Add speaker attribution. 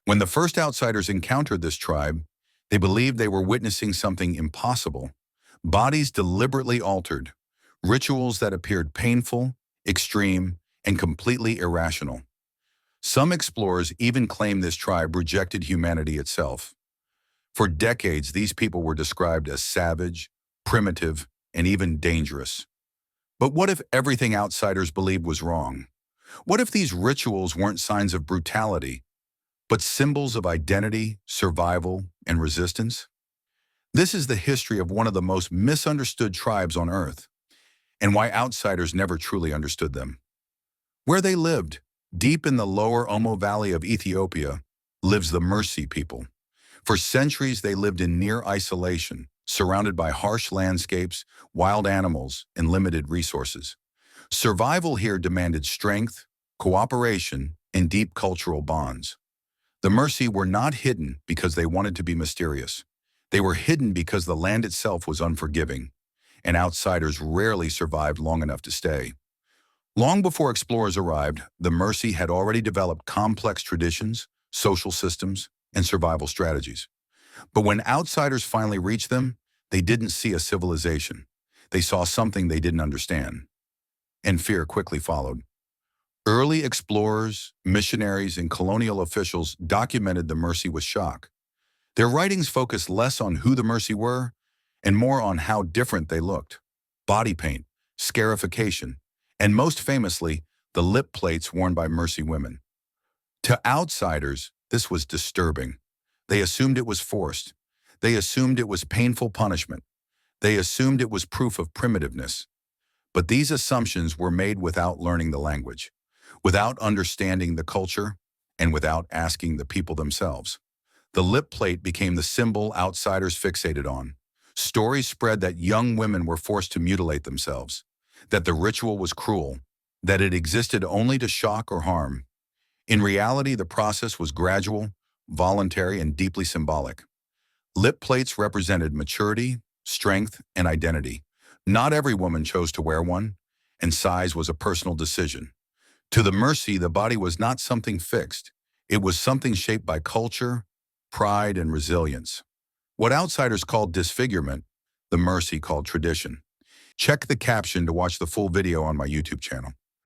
Speaker 1: When the first outsiders encountered this tribe, they believed they were witnessing something impossible. Bodies deliberately altered, rituals that appeared painful, extreme, and completely irrational. Some explorers even claim this tribe rejected humanity itself. For decades, these people were described as savage, primitive, and even dangerous. But what if everything outsiders believed was wrong? What if these rituals weren't signs of brutality, but symbols of identity, survival, and resistance? This is the history of one of the most misunderstood tribes on Earth, and why outsiders never truly understood them. Where they lived, deep in the lower Omo Valley of Ethiopia, lives the Mercy people. For centuries, they lived in near isolation, surrounded by harsh landscapes, wild animals, and limited resources. Survival here demanded strength, cooperation, and deep cultural bonds. The Mercy were not hidden because they wanted to be mysterious. They were hidden because the land itself was unforgiving, and outsiders rarely survived long enough to stay. Long before explorers arrived, the Mercy had already developed complex traditions, social systems, and survival strategies. But when outsiders finally reached them, they didn't see a civilization. They saw something they didn't understand. And fear quickly followed. Early explorers, missionaries, and colonial officials documented the Mercy with shock. Their writings focused less on who the Mercy were and more on how different they looked. Body paint, scarification, and most famously, the lip plates worn by Mercy women. To outsiders, this was disturbing. They assumed it was forced. They assumed it was painful punishment. They assumed it was proof of primitiveness. But these assumptions were made without learning the language, without understanding the culture, and without asking the people themselves. The lip plate became the symbol outsiders fixated on. Stories spread that young women were forced to mutilate themselves, that the ritual was cruel, that it existed only to shock or harm. In reality, the process was gradual, voluntary, and deeply symbolic. Lip plates represented maturity, strength, and identity. Not every woman chose to wear one, and size was a personal decision. To the Mercy, the body was not something fixed. It was something shaped by culture, pride, and resilience. What outsiders called disfigurement, the Mercy called tradition. Check the caption to watch the full video on my YouTube channel.